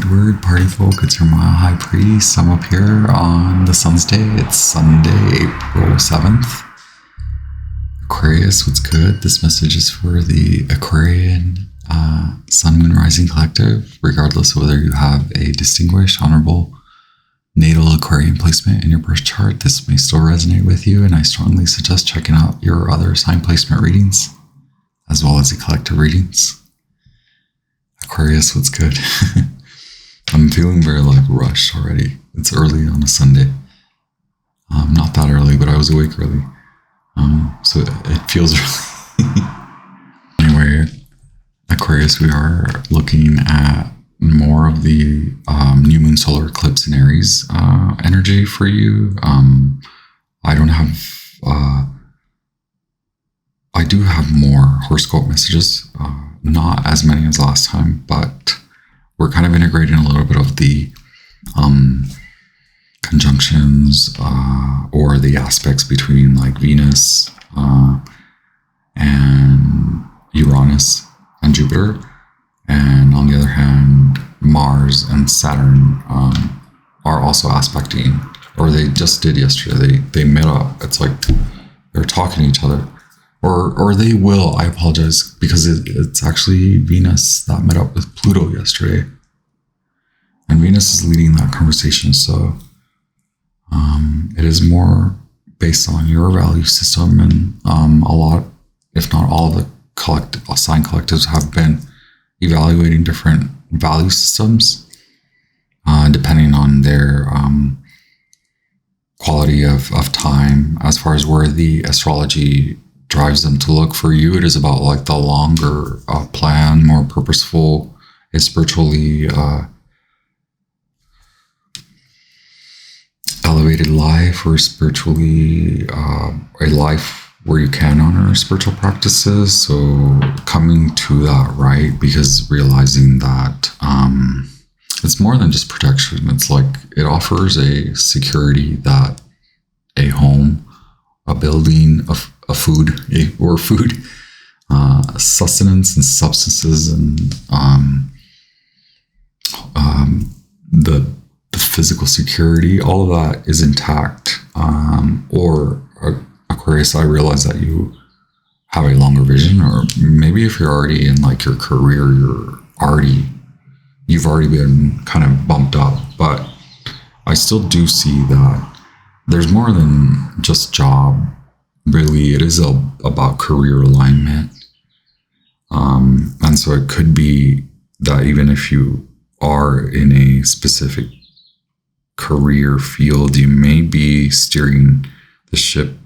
good word, party folk. It's your Mile High Priest. I'm up here on the Sun's Day. It's Sunday, April 7th. Aquarius, what's good? This message is for the Aquarian Sun, Moon, Rising Collective, regardless of whether you have a distinguished, honorable, natal Aquarian placement in your birth chart. This may still resonate with you, and I strongly suggest checking out your other sign placement readings, as well as the collective readings. Aquarius, what's good? I'm feeling very rushed already. It's early on a Sunday. Not that early, but I was awake early. So it feels early. Anyway, Aquarius, we are looking at more of the new moon solar eclipse in Aries energy for you. I do have more horoscope messages, not as many as last time, but we're kind of integrating a little bit of the conjunctions or the aspects between Venus and Uranus and Jupiter. And on the other hand, Mars and Saturn are also aspecting, or they just did yesterday. They met up. It's like they're talking to each other. Or they will. I apologize, because it's actually Venus that met up with Pluto yesterday. And Venus is leading that conversation. So it is more based on your value system. And a lot, if not all, the sign collectives have been evaluating different value systems depending on their quality of time, as far as where the astrology drives them to look. For you, it is about the longer plan, more purposeful. It's spiritually elevated life, or spiritually a life where you can honor spiritual practices. So coming to that, right? Because realizing that it's more than just protection. It's it offers a security that a home, a building, a food, sustenance and substances, and the physical security, all of that is intact. Or Aquarius, I realize that you have a longer vision, or maybe if you're already in your career, you've already been kind of bumped up. But I still do see that there's more than just job. Really, it is about career alignment. And so it could be that even if you are in a specific career field, you may be steering the ship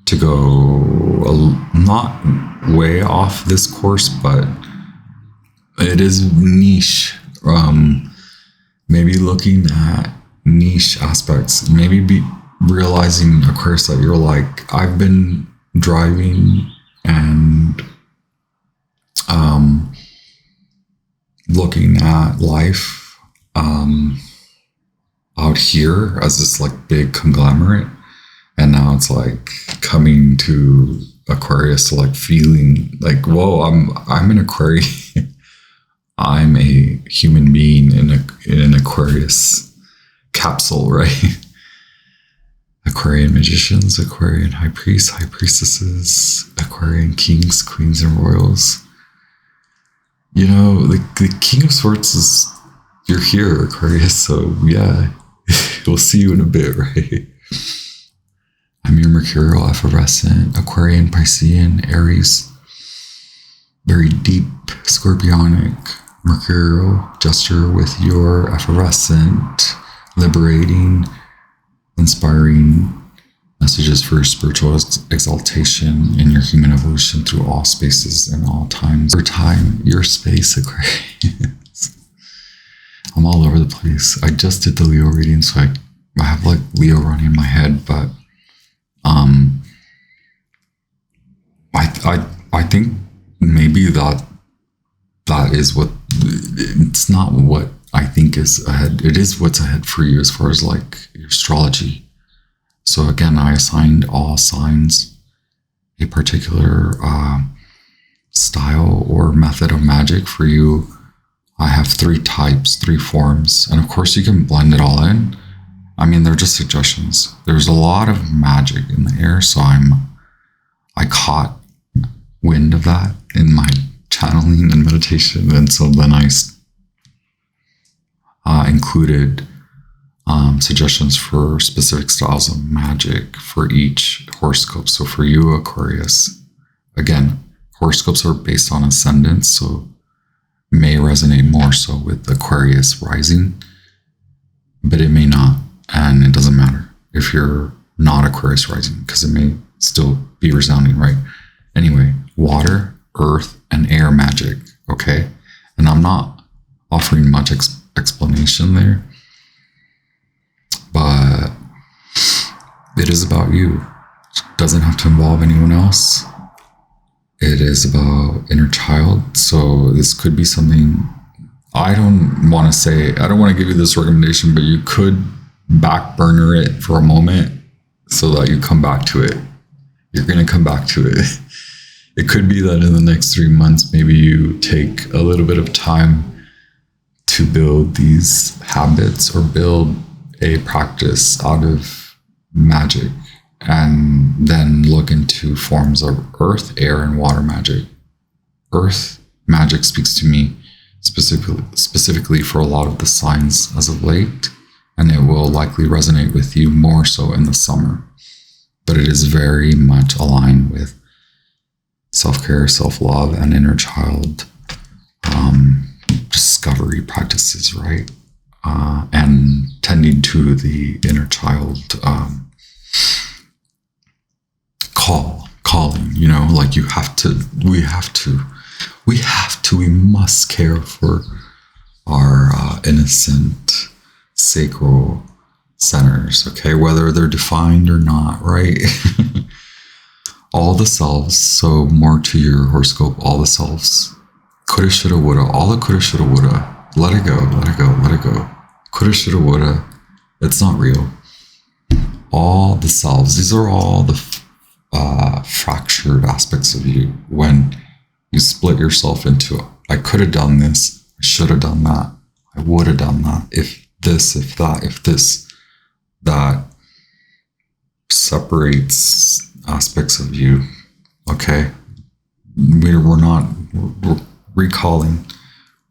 to go not way off this course, but it is niche. Maybe looking at niche aspects, maybe be realizing, Aquarius, that you're I've been driving and looking at life out here as this big conglomerate, and now it's coming to Aquarius to feeling whoa, I'm an Aquarius. I'm a human being in an Aquarius capsule, right? Aquarian magicians, Aquarian high priests, high priestesses, Aquarian kings, queens, and royals. The King of Swords is, you're here, Aquarius, so yeah, we'll see you in a bit, right? I'm your mercurial effervescent, Aquarian, Piscean, Aries, very deep, scorpionic, mercurial gesture with your effervescent, liberating, inspiring messages for spiritual exaltation in your human evolution through all spaces and all times. Your time, your space, Aquarius. I'm all over the place. I just did the Leo reading, so I have Leo running in my head, but I think maybe that is what, it's not what I think is ahead. It is what's ahead for you as far as your astrology. So again, I assigned all signs a particular style or method of magic. For you, I have 3 types, 3 forms, and of course you can blend it all in. I mean, they're just suggestions. There's a lot of magic in the air, so I caught wind of that in my channeling and meditation, and so then I included suggestions for specific styles of magic for each horoscope. So for you, Aquarius, again, horoscopes are based on ascendants, so may resonate more so with Aquarius rising, but it may not, and it doesn't matter if you're not Aquarius rising, because it may still be resounding, right? Anyway, water, earth, and air magic, okay? And I'm not offering much explanation there, but it is about you. It doesn't have to involve anyone else. It is about inner child. So this could be something, I don't want to give you this recommendation, but you could back burner it for a moment so that you come back to it. You're going to come back to it. It could be that in the next 3 months, maybe you take a little bit of time to build these habits or build a practice out of magic, and then look into forms of earth, air, and water magic. Earth magic speaks to me specifically for a lot of the signs as of late, and it will likely resonate with you more so in the summer. But it is very much aligned with self-care, self-love, and inner child discovery practices, right? And tending to the inner child calling, you know, like we must care for our innocent sacral centers, okay, whether they're defined or not, right? All the selves, so more to your horoscope, all the selves, coulda, shoulda, woulda, all the coulda, shoulda, woulda, let it go, let it go, let it go. Coulda, shoulda, woulda, it's not real. All the selves, these are all the fractured aspects of you when you split yourself into, I could have done this, I should have done that, I would have done that, if this, if that, if this, that separates aspects of you, okay? We're recalling,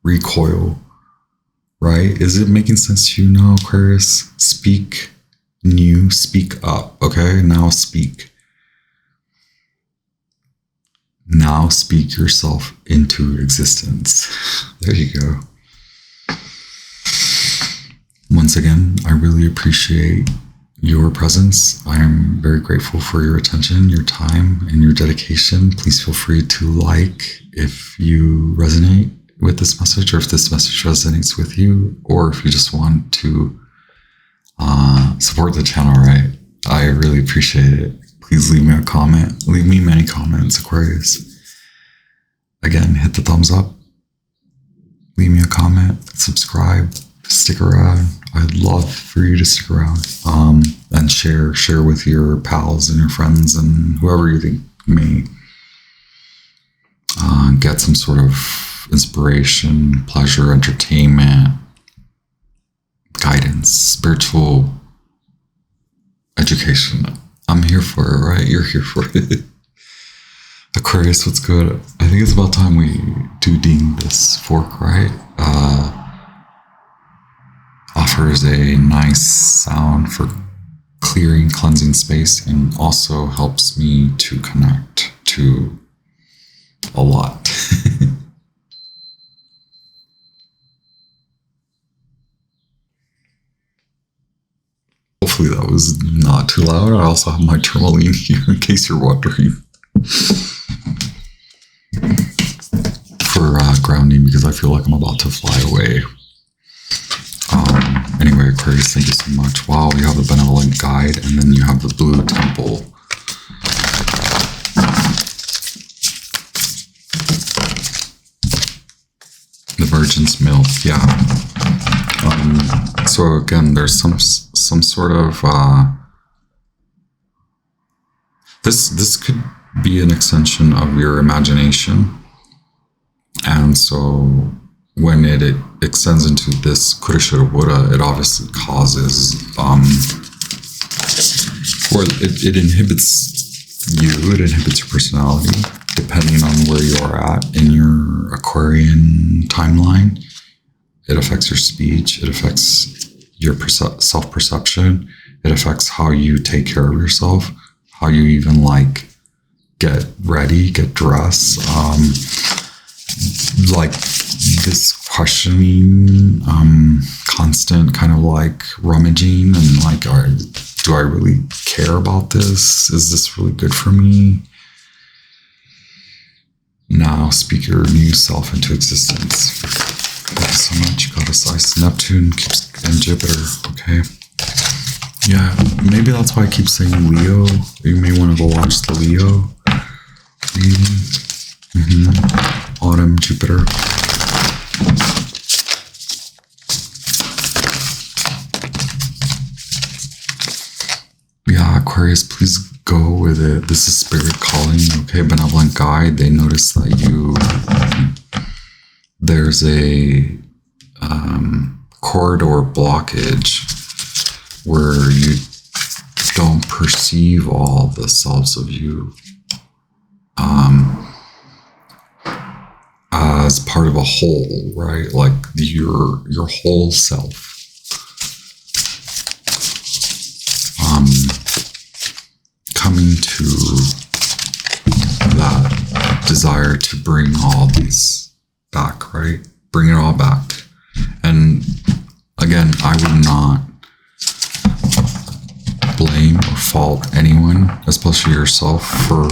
recoil, right? Is it making sense to you now, Aquarius? Speak new, speak up, okay? Now speak. Now speak yourself into existence. There you go. Once again, I really appreciate your presence. I am very grateful for your attention, your time, and your dedication. Please feel free to like if you resonate with this message, or if this message resonates with you, or if you just want to support the channel, right? I really appreciate it. Please leave me a comment. Leave me many comments, Aquarius. Again, hit the thumbs up. Leave me a comment. Subscribe. Stick around. I'd love for you to stick around. And share with your pals and your friends and whoever you think may get some sort of inspiration, pleasure, entertainment, guidance, spiritual education. I'm here for it, right? You're here for it. Aquarius, what's good? I think it's about time we do ding this fork, right? Offers a nice sound for clearing, cleansing space, and also helps me to connect to a lot. Hopefully that was not too loud. I also have my tourmaline here in case you're wondering. For grounding, because I feel like I'm about to fly away. Anyway, Aquarius, thank you so much. Wow, you have the benevolent guide, and then you have the blue temple. The Virgin's milk, yeah. So again, there's some sort of this could be an extension of your imagination, and so when it extends into this coulda, shoulda, woulda, it obviously causes, or it inhibits you, it inhibits your personality, depending on where you are at in your Aquarian timeline. It affects your speech, it affects your self-perception, it affects how you take care of yourself, how you even like get ready, get dressed, like this questioning, constant kind of like rummaging and like, do I really care about this? Is this really good for me? Now speak your new self into existence. Thank you so much, Goddess Ice, Neptune, and Jupiter. Okay. Yeah, maybe that's why I keep saying Leo. You may want to go watch the Leo reading. Autumn, Jupiter. Yeah, Aquarius, please go with it. This is spirit calling. Okay, benevolent guide. They notice that there's a corridor blockage where you don't perceive all the selves of you as part of a whole, right? Like your whole self. Coming to that desire to bring all these back, right? Bring it all back. And again, I would not blame or fault anyone, especially yourself, for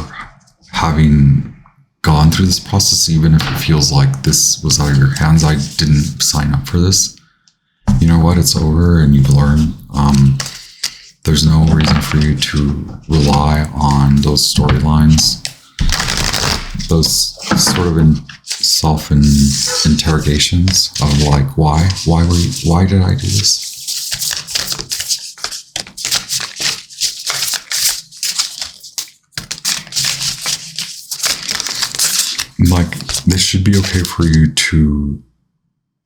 having gone through this process, even if it feels like this was out of your hands. I didn't sign up for this. You know what? It's over and you've learned. There's no reason for you to rely on those storylines, those sort of self-interrogations of like, why did I do this? Like, this should be okay for you to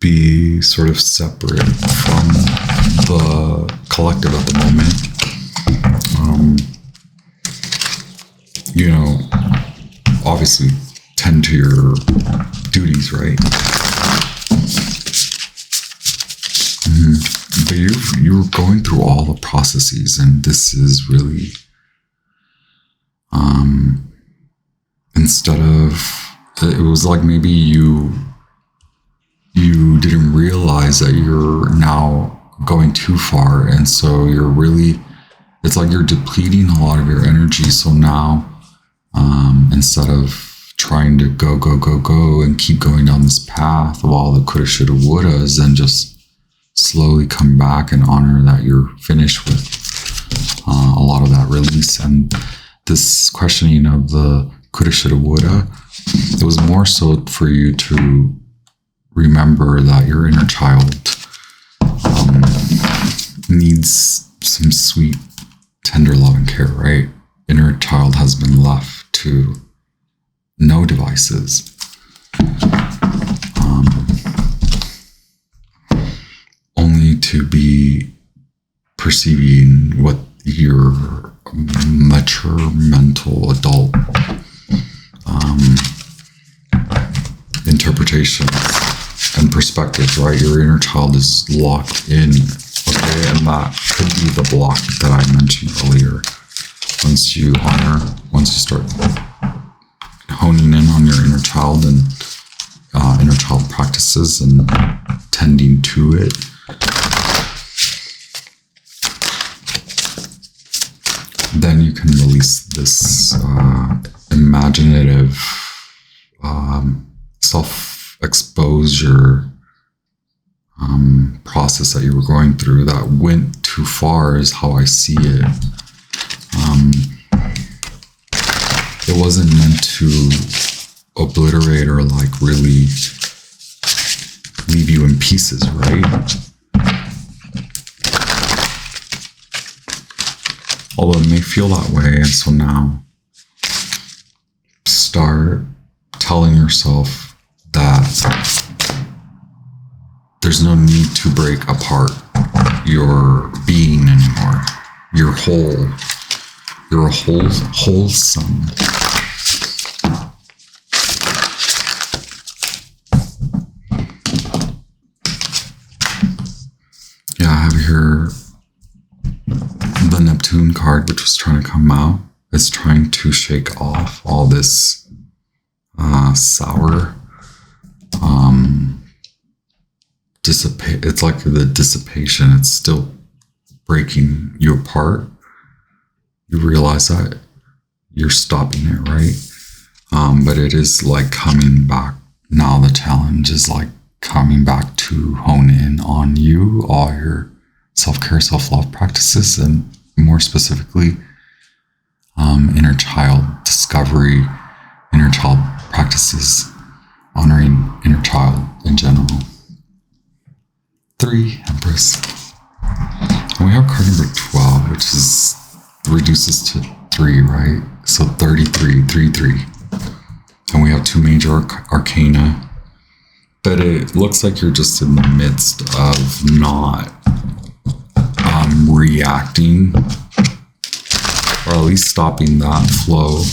be sort of separate from the collective at the moment. You know, obviously tend to your duties, right? But you're going through all the processes, and this is really, instead of, it was like maybe you didn't realize that you're now going too far, and so you're really, it's like you're depleting a lot of your energy. So now, instead of trying to go and keep going down this path of all the coulda, shoulda, wouldas, and just slowly come back and honor that you're finished with a lot of that release. And this questioning of the coulda, shoulda, woulda, it was more so for you to remember that your inner child needs some sweet, tender love and care, right? Inner child has been left to no devices. Only to be perceiving what your mature mental adult interpretations and perspectives, right? Your inner child is locked in, okay? And that could be the block that I mentioned earlier. Once you start honing in on your inner child and inner child practices and tending to it, then you can release this imaginative self-exposure process that you were going through that went too far, is how I see it. It wasn't meant to obliterate or like really leave you in pieces, right? Although it may feel that way, and so now start telling yourself that there's no need to break apart your being anymore. You're whole. You're wholesome. Yeah, I have here the Neptune card, which was trying to come out. It's trying to shake off all this sour dissipate. It's like the dissipation. It's still breaking you apart. You realize that you're stopping it, right? But it is like coming back. Now the challenge is like coming back to hone in on you, all your self-care, self-love practices, and more specifically, inner child discovery, inner child practices, honoring inner child in general. 3, Empress. And we have card number 12, which is reduces to 3, right? So 33, 3, 3. And we have 2 major arcana. But it looks like you're just in the midst of not reacting, or at least stopping that flow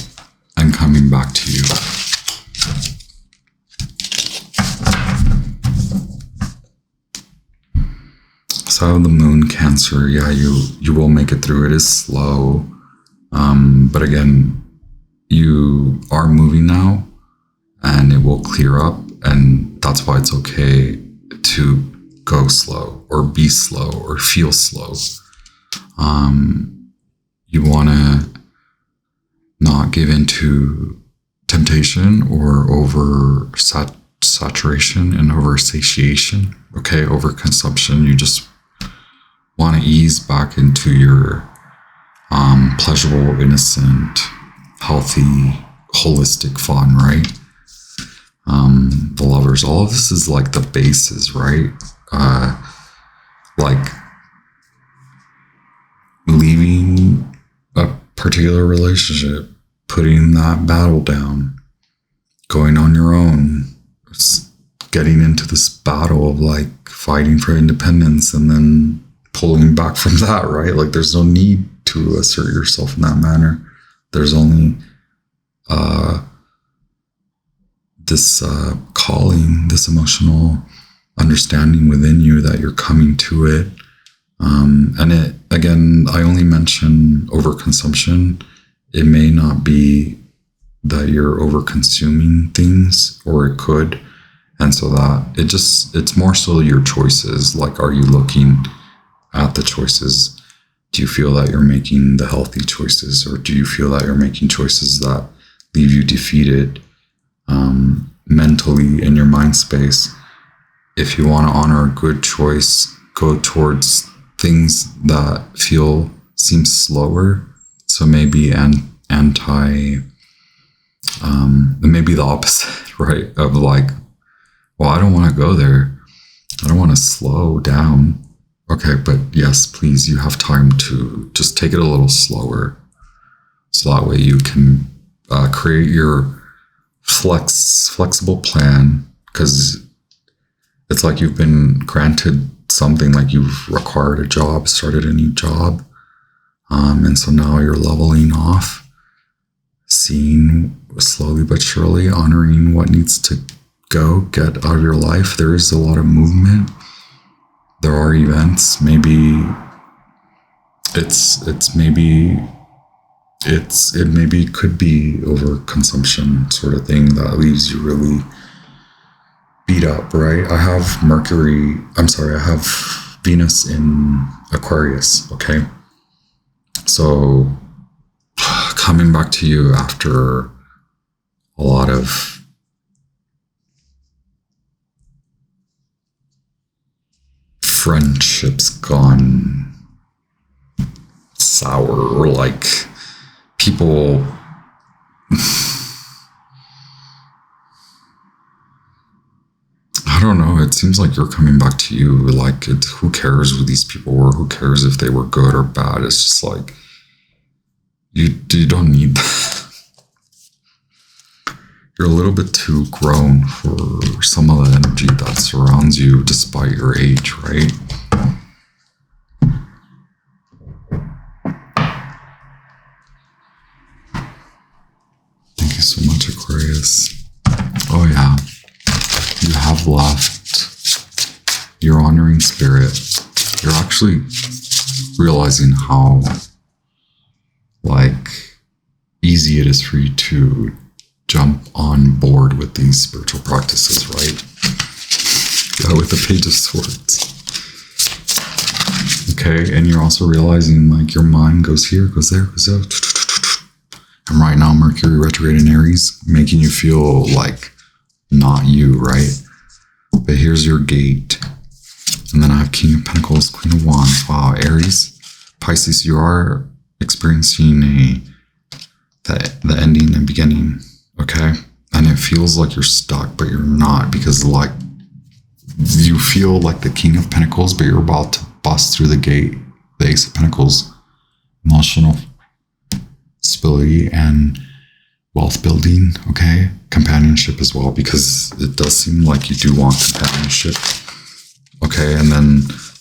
and coming back to you. So I have the moon Cancer. Yeah, you will make it through. It is slow. But again, you are moving now and it will clear up, and that's why it's okay to go slow or be slow or feel slow. You want to not give into temptation or over saturation and over satiation. Okay, over consumption. You just want to ease back into your pleasurable, innocent, healthy, holistic fun, right? The Lovers. All of this is like the bases, right? Like leaving a particular relationship, putting that battle down, going on your own, getting into this battle of like fighting for independence and then pulling back from that, right? Like there's no need to assert yourself in that manner. There's only this calling, this emotional understanding within you that you're coming to it. And it, again, I only mention overconsumption. It may not be that you're over consuming things, or it could. And so that it's more so your choices. Like, are you looking at the choices? Do you feel that you're making the healthy choices, or do you feel that you're making choices that leave you defeated mentally in your mind space? If you want to honor a good choice, go towards things that seem slower. So maybe maybe the opposite, right? Of like, well, I don't want to go there. I don't want to slow down. Okay, but yes, please, you have time to just take it a little slower. So that way you can create your flexible plan, because it's like you've been granted something, like you've acquired a job, started a new job. And so now you're leveling off, seeing slowly but surely, honoring what needs to get out of your life. There is a lot of movement. There are events. Maybe it could be overconsumption sort of thing that leaves you really beat up, right? I have Venus in Aquarius, okay? So coming back to you after a lot of friendships gone sour, or like people I don't know, it seems like you're coming back to you, like, who cares who these people were, who cares if they were good or bad. It's just like you don't need that. You're a little bit too grown for some of the energy that surrounds you despite your age, right? Thank you so much, Aquarius. Oh yeah, you have left. You're honoring spirit. You're actually realizing how easy it is for you to jump on board with these spiritual practices, right? Yeah, with the Page of Swords. Okay, and you're also realizing your mind goes here, goes there, goes there. And right now, Mercury retrograde in Aries, making you feel like not you, right? But here's your gate. And then I have King of Pentacles, Queen of Wands. Wow, Aries, Pisces, you are experiencing the ending and beginning, okay? And it feels like you're stuck, but you're not, because you feel like the King of Pentacles, but you're about to bust through the gate, the Ace of Pentacles, emotional stability and wealth building, okay? Companionship as well, because it does seem like you do want companionship, okay? And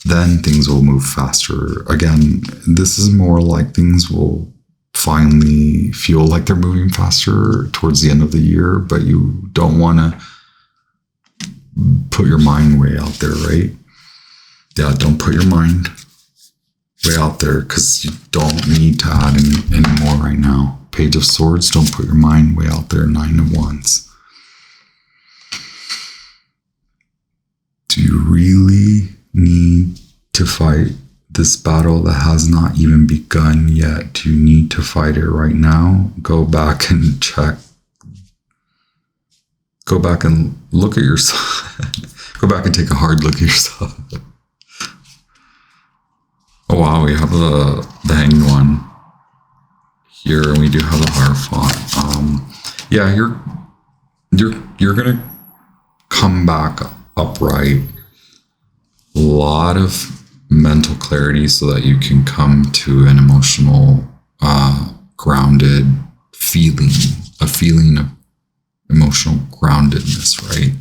then things will move faster. Again, this is more like things will finally feel like they're moving faster towards the end of the year, but you don't want to put your mind way out there, right? Yeah, don't put your mind way out there, because you don't need to add any more right now. Page of Swords, don't put your mind way out there. 9 of Wands. Do you really need to fight this battle that has not even begun yet? Do you need to fight it right now? Go back and check. Go back and look at yourself. Go back and take a hard look at yourself. Oh wow, we have the Hanged One here, and we do have the Hierophant. Yeah, you're gonna come back upright. A lot of mental clarity so that you can come to an emotional, grounded feeling, a feeling of emotional groundedness, right?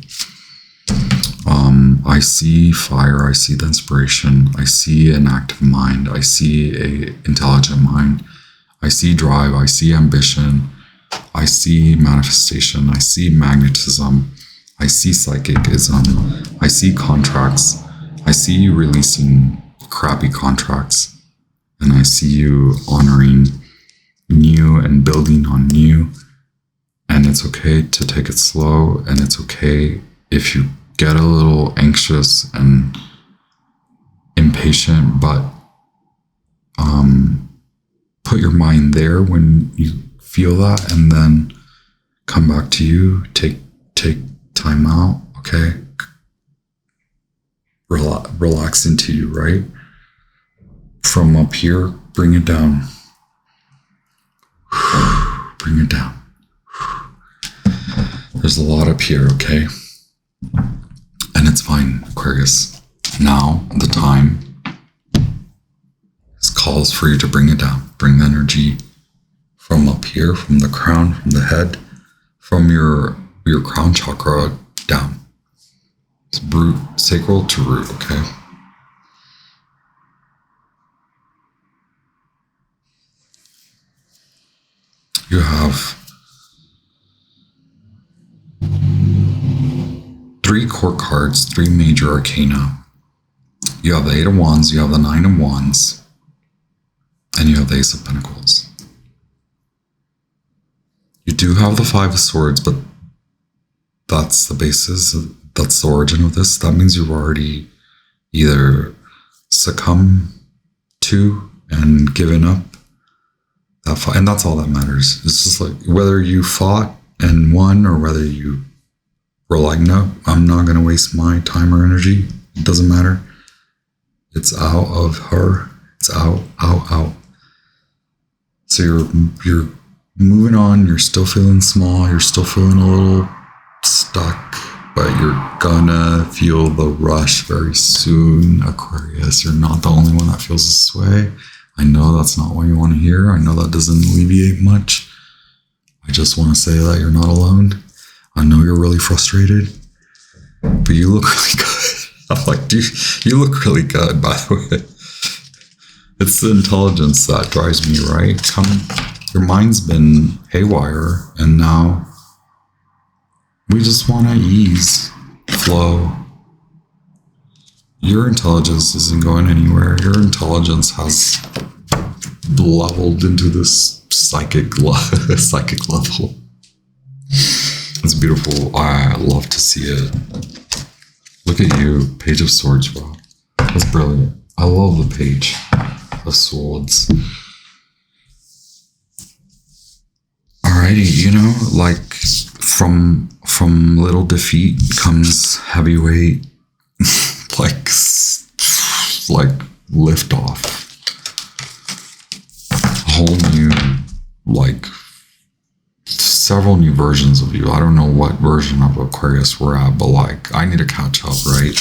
I see fire, I see the inspiration, I see an active mind, I see a intelligent mind, I see drive, I see ambition, I see manifestation, I see magnetism, I see psychicism, I see contracts, I see you releasing crappy contracts, and I see you honoring new and building on new. And it's okay to take it slow, and it's okay if you get a little anxious and impatient, but put your mind there when you feel that, and then come back to you. Take time out, okay? Relax into you, right? From up here, bring it down. Bring it down. There's a lot up here, okay? And it's fine, Aquarius. Now, the time calls for you to bring it down. Bring the energy from up here, from the crown, from the head, from your crown chakra down. It's sacral to root, okay? You have 3 court cards, 3 major arcana. You have the 8 of Wands, you have the 9 of Wands, and you have the Ace of Pentacles. You do have the 5 of Swords, but that's the basis, that's the origin of this. That means you've already either succumbed to and given up that fight, and that's all that matters. It's just like whether you fought and won, or whether you were like, no, I'm not going to waste my time or energy. It doesn't matter. It's out of her. It's out. So you're moving on. You're still feeling small. You're still feeling a little stuck, but you're gonna feel the rush very soon, Aquarius. You're not the only one that feels this way. I know that's not what you want to hear. I know that doesn't alleviate much. I just want to say that you're not alone. I know you're really frustrated, but you look really good. I'm like, dude, you look really good, by the way. It's the intelligence that drives me, right? Your mind's been haywire, and now we just want to ease, flow. Your intelligence isn't going anywhere. Your intelligence has leveled into this psychic level. It's beautiful. I love to see it. Look at you, Page of Swords. Wow, that's brilliant. I love the Page of Swords. Alrighty, you know, like from little defeat comes heavyweight, like lift off. A whole new, like several new versions of you. I don't know what version of Aquarius we're at, but like I need to catch up, right?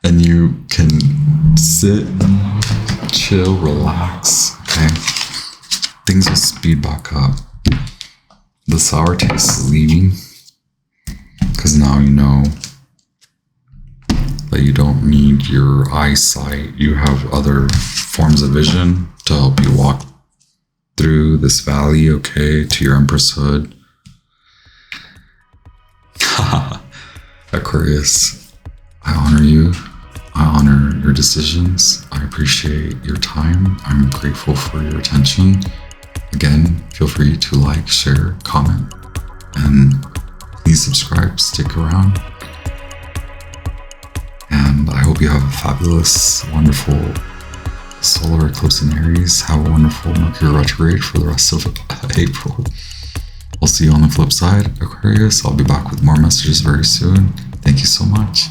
And you can sit, chill, relax, okay? Things will speed back up. The sour taste is leaving because now you know that you don't need your eyesight. You have other forms of vision to help you walk through this valley, okay, to your Empresshood. Aquarius, I honor you. I honor your decisions. I appreciate your time. I'm grateful for your attention. Again, feel free to like, share, comment, and please subscribe, stick around. And I hope you have a fabulous, wonderful solar eclipse in Aries. Have a wonderful Mercury retrograde for the rest of April. I'll see you on the flip side, Aquarius. I'll be back with more messages very soon. Thank you so much.